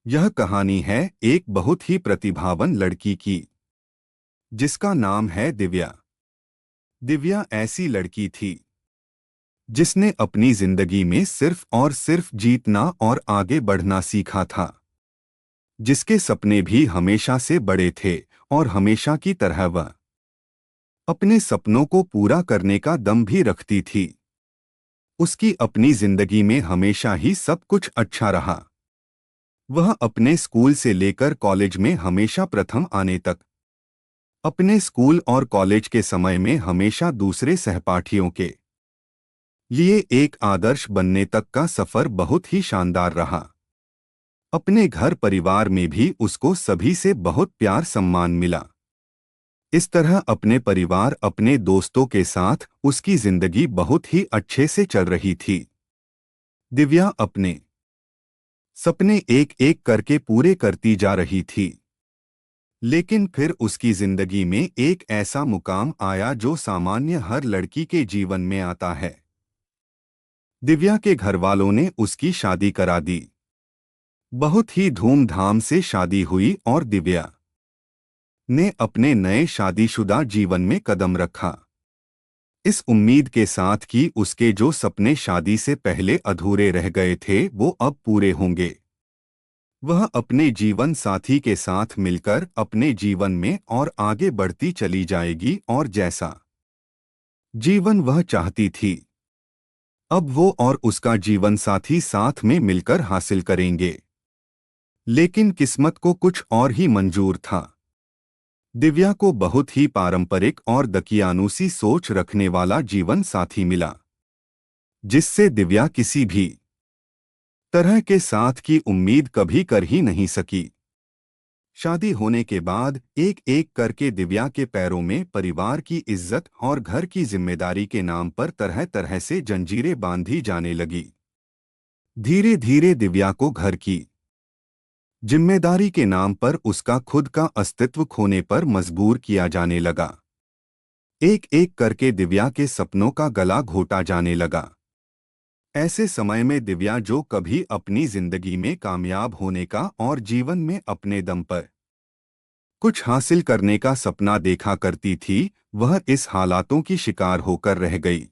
यह कहानी है एक बहुत ही प्रतिभावान लड़की की, जिसका नाम है दिव्या। दिव्या ऐसी लड़की थी जिसने अपनी जिंदगी में सिर्फ और सिर्फ जीतना और आगे बढ़ना सीखा था, जिसके सपने भी हमेशा से बड़े थे और हमेशा की तरह वह अपने सपनों को पूरा करने का दम भी रखती थी। उसकी अपनी जिंदगी में हमेशा ही सब कुछ अच्छा रहा। वह अपने स्कूल से लेकर कॉलेज में हमेशा प्रथम आने तक, अपने स्कूल और कॉलेज के समय में हमेशा दूसरे सहपाठियों के लिए एक आदर्श बनने तक का सफर बहुत ही शानदार रहा। अपने घर परिवार में भी उसको सभी से बहुत प्यार सम्मान मिला। इस तरह अपने परिवार अपने दोस्तों के साथ उसकी जिंदगी बहुत ही अच्छे से चल रही थी। दिव्या अपने सपने एक एक करके पूरे करती जा रही थी, लेकिन फिर उसकी जिंदगी में एक ऐसा मुकाम आया जो सामान्य हर लड़की के जीवन में आता है। दिव्या के घरवालों ने उसकी शादी करा दी। बहुत ही धूमधाम से शादी हुई और दिव्या ने अपने नए शादीशुदा जीवन में कदम रखा, इस उम्मीद के साथ कि उसके जो सपने शादी से पहले अधूरे रह गए थे वो अब पूरे होंगे। वह अपने जीवन साथी के साथ मिलकर अपने जीवन में और आगे बढ़ती चली जाएगी और जैसा जीवन वह चाहती थी अब वो और उसका जीवन साथी साथ में मिलकर हासिल करेंगे। लेकिन किस्मत को कुछ और ही मंजूर था। दिव्या को बहुत ही पारंपरिक और दकियानूसी सोच रखने वाला जीवन साथी मिला, जिससे दिव्या किसी भी तरह के साथ की उम्मीद कभी कर ही नहीं सकी। शादी होने के बाद एक एक करके दिव्या के पैरों में परिवार की इज्जत और घर की जिम्मेदारी के नाम पर तरह तरह से जंजीरें बांधी जाने लगी। धीरे धीरे दिव्या को घर की जिम्मेदारी के नाम पर उसका खुद का अस्तित्व खोने पर मजबूर किया जाने लगा। एक एक करके दिव्या के सपनों का गला घोटा जाने लगा। ऐसे समय में दिव्या जो कभी अपनी जिंदगी में कामयाब होने का और जीवन में अपने दम पर कुछ हासिल करने का सपना देखा करती थी, वह इस हालातों की शिकार होकर रह गई।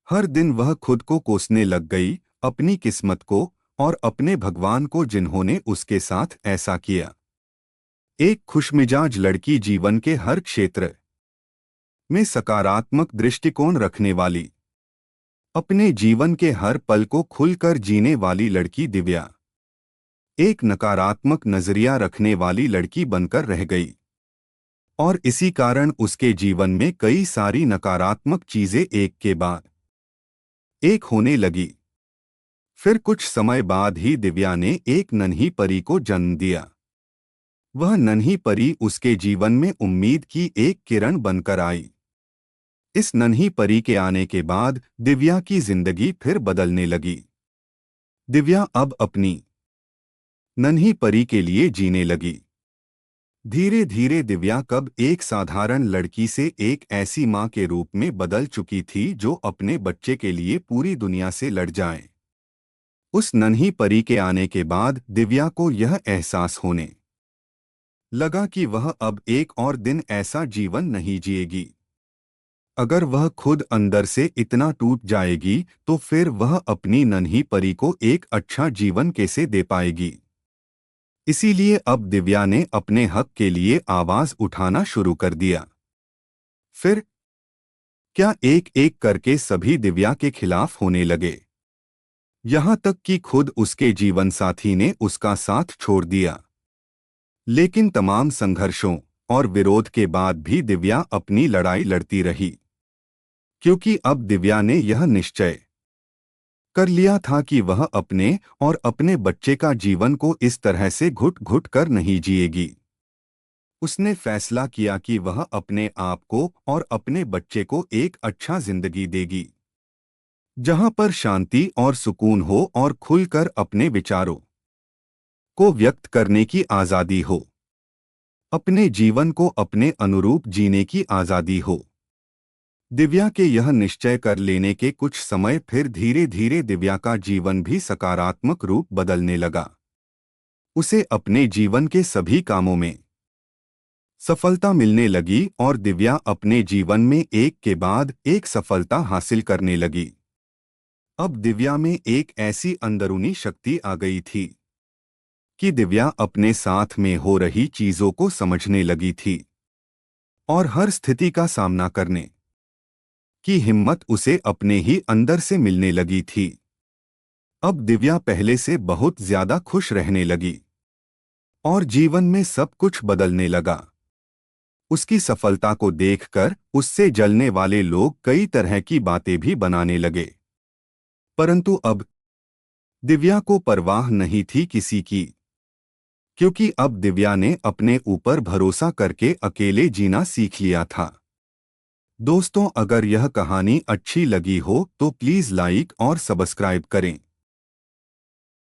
हर दिन वह खुद को कोसने लग गई, अपनी किस्मत को और अपने भगवान को जिन्होंने उसके साथ ऐसा किया। एक खुशमिजाज लड़की, जीवन के हर क्षेत्र में सकारात्मक दृष्टिकोण रखने वाली, अपने जीवन के हर पल को खुलकर जीने वाली लड़की दिव्या एक नकारात्मक नजरिया रखने वाली लड़की बनकर रह गई। और इसी कारण उसके जीवन में कई सारी नकारात्मक चीजें एक के बाद एक होने लगी। फिर कुछ समय बाद ही दिव्या ने एक नन्ही परी को जन्म दिया। वह नन्ही परी उसके जीवन में उम्मीद की एक किरण बनकर आई। इस नन्ही परी के आने के बाद दिव्या की जिंदगी फिर बदलने लगी। दिव्या अब अपनी नन्ही परी के लिए जीने लगी। धीरे धीरे दिव्या कब एक साधारण लड़की से एक ऐसी मां के रूप में बदल चुकी थी जो अपने बच्चे के लिए पूरी दुनिया से लड़ जाए। उस नन्ही परी के आने के बाद दिव्या को यह एहसास होने लगा कि वह अब एक और दिन ऐसा जीवन नहीं जिएगी। अगर वह खुद अंदर से इतना टूट जाएगी तो फिर वह अपनी नन्ही परी को एक अच्छा जीवन कैसे दे पाएगी। इसीलिए अब दिव्या ने अपने हक के लिए आवाज उठाना शुरू कर दिया। फिर क्या एक एक करके सभी दिव्या के खिलाफ होने लगे, यहां तक कि खुद उसके जीवन साथी ने उसका साथ छोड़ दिया। लेकिन तमाम संघर्षों और विरोध के बाद भी दिव्या अपनी लड़ाई लड़ती रही, क्योंकि अब दिव्या ने यह निश्चय कर लिया था कि वह अपने और अपने बच्चे का जीवन को इस तरह से घुट घुट कर नहीं जिएगी। उसने फैसला किया कि वह अपने आप को और अपने बच्चे को एक अच्छा जिंदगी देगी, जहां पर शांति और सुकून हो और खुलकर अपने विचारों को व्यक्त करने की आज़ादी हो, अपने जीवन को अपने अनुरूप जीने की आज़ादी हो। दिव्या के यह निश्चय कर लेने के कुछ समय फिर धीरे धीरे दिव्या का जीवन भी सकारात्मक रूप बदलने लगा। उसे अपने जीवन के सभी कामों में सफलता मिलने लगी और दिव्या अपने जीवन में एक के बाद एक सफलता हासिल करने लगी। अब दिव्या में एक ऐसी अंदरूनी शक्ति आ गई थी कि दिव्या अपने साथ में हो रही चीजों को समझने लगी थी और हर स्थिति का सामना करने की हिम्मत उसे अपने ही अंदर से मिलने लगी थी। अब दिव्या पहले से बहुत ज्यादा खुश रहने लगी और जीवन में सब कुछ बदलने लगा। उसकी सफलता को देखकर उससे जलने वाले लोग कई तरह की बातें भी बनाने लगे, परंतु अब दिव्या को परवाह नहीं थी किसी की, क्योंकि अब दिव्या ने अपने ऊपर भरोसा करके अकेले जीना सीख लिया था। दोस्तों, अगर यह कहानी अच्छी लगी हो तो प्लीज लाइक और सब्सक्राइब करें।